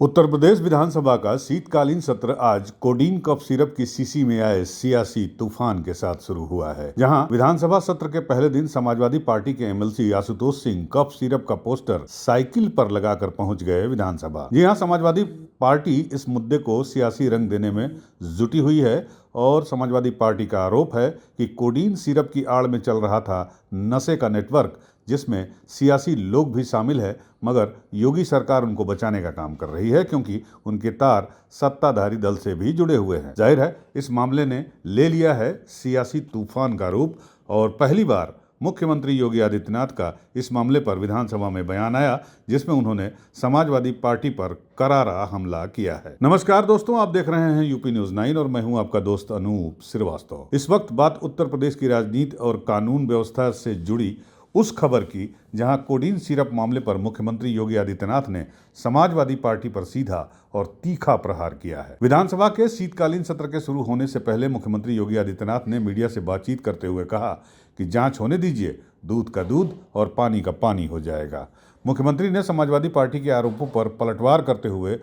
उत्तर प्रदेश विधानसभा का शीतकालीन सत्र आज कोडीन कफ सिरप की शीशी में आए सियासी तूफान के साथ शुरू हुआ है, जहां विधानसभा सत्र के पहले दिन समाजवादी पार्टी के MLC Ashutosh Singh cough syrup का पोस्टर साइकिल पर लगाकर पहुंच गए विधानसभा। जी हां, समाजवादी पार्टी इस मुद्दे को सियासी रंग देने में जुटी हुई है और समाजवादी पार्टी का आरोप है कि कोडीन सिरप की आड़ में चल रहा था नशे का नेटवर्क, जिसमें सियासी लोग भी शामिल है, मगर योगी सरकार उनको बचाने का काम कर रही है क्योंकि उनके तार सत्ताधारी दल से भी जुड़े हुए हैं। जाहिर है इस मामले ने ले लिया है सियासी तूफान का रूप और पहली बार मुख्यमंत्री योगी आदित्यनाथ का इस मामले पर विधानसभा में बयान आया, जिसमें उन्होंने समाजवादी पार्टी पर करारा हमला किया है। नमस्कार दोस्तों, आप देख रहे हैं यूपी न्यूज 9 और मैं हूं आपका दोस्त अनूप श्रीवास्तव। इस वक्त बात उत्तर प्रदेश की राजनीति और कानून व्यवस्था से जुड़ी उस खबर की जहां कोडीन सिरप मामले पर मुख्यमंत्री योगी आदित्यनाथ ने समाजवादी पार्टी पर सीधा और तीखा प्रहार किया है। विधानसभा के शीतकालीन सत्र के शुरू होने से पहले मुख्यमंत्री योगी आदित्यनाथ ने मीडिया से बातचीत करते हुए कहा कि जांच होने दीजिए, दूध का दूध और पानी का पानी हो जाएगा। मुख्यमंत्री ने समाजवादी पार्टी के आरोपों पर पलटवार करते हुए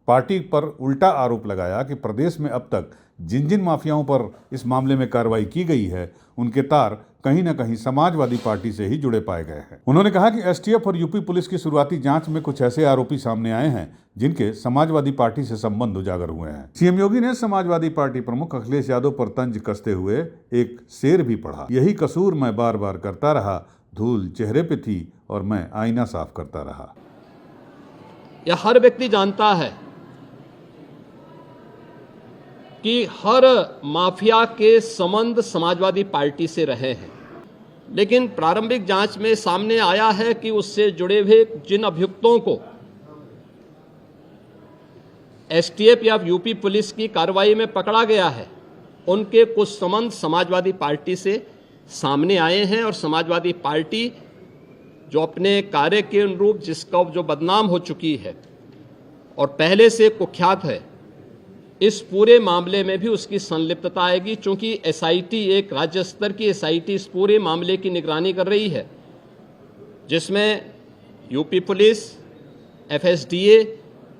पार्टी पर उल्टा आरोप लगाया कि प्रदेश में अब तक जिन जिन माफियाओं पर इस मामले में कार्रवाई की गई है, उनके तार कहीं न कहीं समाजवादी पार्टी से ही जुड़े पाए गए हैं। उन्होंने कहा कि एसटीएफ और यूपी पुलिस की शुरुआती जांच में कुछ ऐसे आरोपी सामने आए हैं जिनके समाजवादी पार्टी से संबंध उजागर हुए हैं। सीएम योगी ने समाजवादी पार्टी प्रमुख अखिलेश यादव पर तंज कसते हुए एक शेर भी पढ़ा, यही कसूर मैं बार बार करता रहा, धूल चेहरे पे थी और मैं आईना साफ करता रहा। यह हर व्यक्ति जानता है कि हर माफिया के संबंध समाजवादी पार्टी से रहे हैं, लेकिन प्रारंभिक जांच में सामने आया है कि उससे जुड़े हुए जिन अभियुक्तों को एसटीएफ या यूपी पुलिस की कार्रवाई में पकड़ा गया है, उनके कुछ संबंध समाजवादी पार्टी से सामने आए हैं और समाजवादी पार्टी जो अपने कार्य के अनुरूप जिसका जो बदनाम हो चुकी है और पहले से कुख्यात है, इस पूरे मामले में भी उसकी संलिप्तता आएगी। चूंकि एसआईटी एक राज्य स्तर की एसआईटी इस पूरे मामले की निगरानी कर रही है, जिसमें यूपी पुलिस, एफएसडीए,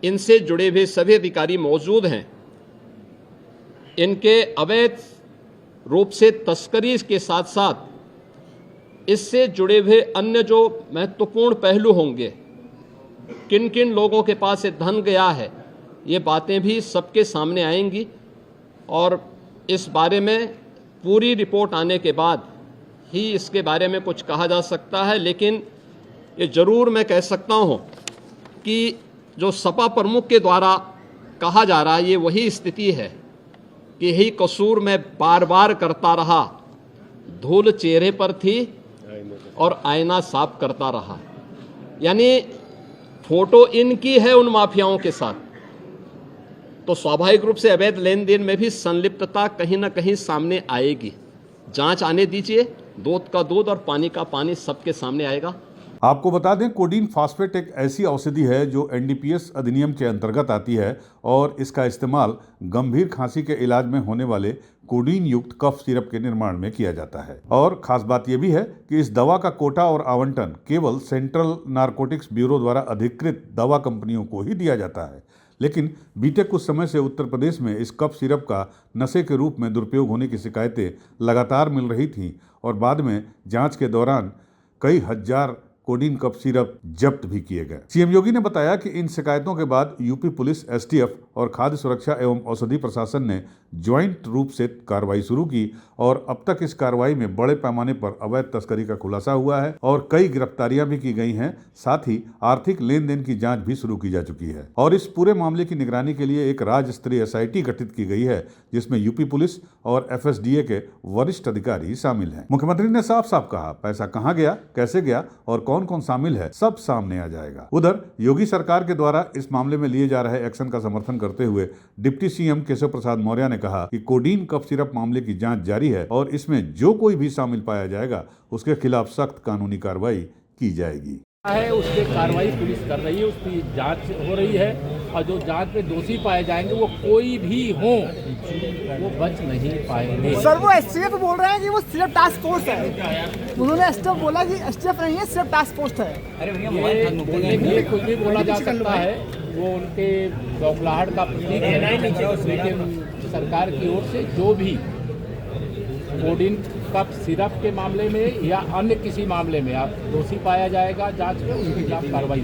इनसे जुड़े हुए सभी अधिकारी मौजूद हैं। इनके अवैध रूप से तस्करी के साथ साथ इससे जुड़े हुए अन्य जो महत्वपूर्ण पहलू होंगे, किन किन लोगों के पास ये धन गया है, ये बातें भी सबके सामने आएंगी और इस बारे में पूरी रिपोर्ट आने के बाद ही इसके बारे में कुछ कहा जा सकता है। लेकिन ये ज़रूर मैं कह सकता हूँ कि जो सपा प्रमुख के द्वारा कहा जा रहा है, ये वही स्थिति है कि यही कसूर मैं बार बार करता रहा, धूल चेहरे पर थी और आईना साफ करता रहा। यानी फोटो इनकी है उन माफियाओं के साथ, तो स्वाभाविक रूप से अवैध लेन देन में भी संलिप्तता कहीं ना कहीं सामने आएगी। जांच आने दीजिए, दूध का दूध और पानी का पानी सबके सामने आएगा। आपको बता दें, कोडीन फास्फेट एक ऐसी औषधि है जो एनडीपीएस अधिनियम के अंतर्गत आती है और इसका इस्तेमाल गंभीर खांसी के इलाज में होने वाले कोडीन युक्त कफ सिरप के निर्माण में किया जाता है। और खास बात यह भी है कि इस दवा का कोटा और आवंटन केवल सेंट्रल नारकोटिक्स ब्यूरो द्वारा अधिकृत दवा कंपनियों को ही दिया जाता है। लेकिन बीते कुछ समय से उत्तर प्रदेश में इस कफ सिरप का नशे के रूप में दुरुपयोग होने की शिकायतें लगातार मिल रही थीं और बाद में जांच के दौरान कई हजार कोडीन कफ सिरप जब्त भी किए गए। सीएम योगी ने बताया कि इन शिकायतों के बाद यूपी पुलिस, एसटीएफ और खाद्य सुरक्षा एवं औषधि प्रशासन ने ज्वाइंट रूप से कार्रवाई शुरू की और अब तक इस कार्रवाई में बड़े पैमाने पर अवैध तस्करी का खुलासा हुआ है और कई गिरफ्तारियां भी की गई हैं। साथ ही आर्थिक लेन देन की जांच भी शुरू की जा चुकी है और इस पूरे मामले की निगरानी के लिए एक राज्य स्तरीय एसआईटी गठित की गई है, जिसमें यूपी पुलिस और एफएसडीए के वरिष्ठ अधिकारी शामिल हैं। मुख्यमंत्री ने साफ साफ कहा, पैसा कहाँ गया, कैसे गया और कौन कौन शामिल है, सब सामने आ जाएगा। उधर योगी सरकार के द्वारा इस मामले में लिए जा रहे एक्शन का समर्थन करते हुए डिप्टी सीएम केशव प्रसाद मौर्य ने कहा कि कोडीन कफ सिरप मामले की जांच जारी है और इसमें जो कोई भी शामिल पाया जाएगा उसके खिलाफ सख्त कानूनी कार्रवाई की जाएगी। उस पर कार्रवाई पुलिस कर रही है, उसकी जांच हो रही है और जो जांच में दोषी पाए जाएंगे वो कोई भी हो वो बच नहीं पाएंगे। सर वो एसटीएफ बोल रहे हैं कि वो सिर्फ टास्क फोर्स है, उन्होंने एसटीएफ बोला कि एसटीएफ नहीं है, सिर्फ टास्क फोर्स है। ये बोलने के लिए कुछ भी बोला जा सकता है, वो उनके बौखलाहट का प्रतीक है। लेकिन सरकार की ओर से जो भी कोडीन कफ सिरप के मामले में या अन्य किसी मामले में आप दोषी पाया जाएगा जांच में, उनके खिलाफ कार्रवाई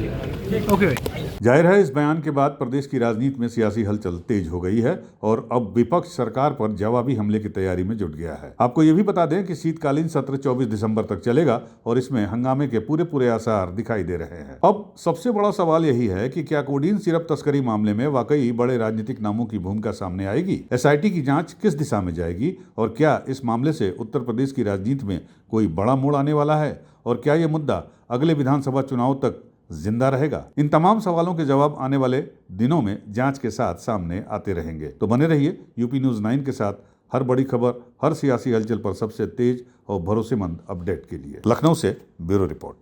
होगी। जाहिर है इस बयान के बाद प्रदेश की राजनीति में सियासी हलचल तेज हो गई है और अब विपक्ष सरकार पर जवाबी हमले की तैयारी में जुट गया है। आपको ये भी बता दें कि शीतकालीन सत्र 24 दिसंबर तक चलेगा और इसमें हंगामे के पूरे आसार दिखाई दे रहे हैं। अब सबसे बड़ा सवाल यही है कि क्या कोडीन सिरप तस्करी मामले में वाकई बड़े राजनीतिक नामों की भूमिका सामने आएगी? SIT की जांच किस दिशा में जाएगी और क्या इस मामले से उत्तर प्रदेश की राजनीति में कोई बड़ा मोड़ आने वाला है? और क्या यह मुद्दा अगले विधानसभा चुनाव तक जिंदा रहेगा? इन तमाम सवालों के जवाब आने वाले दिनों में जांच के साथ सामने आते रहेंगे। तो बने रहिए यूपी न्यूज़ 9 के साथ हर बड़ी खबर, हर सियासी हलचल पर सबसे तेज और भरोसेमंद अपडेट के लिए। लखनऊ से ब्यूरो रिपोर्ट।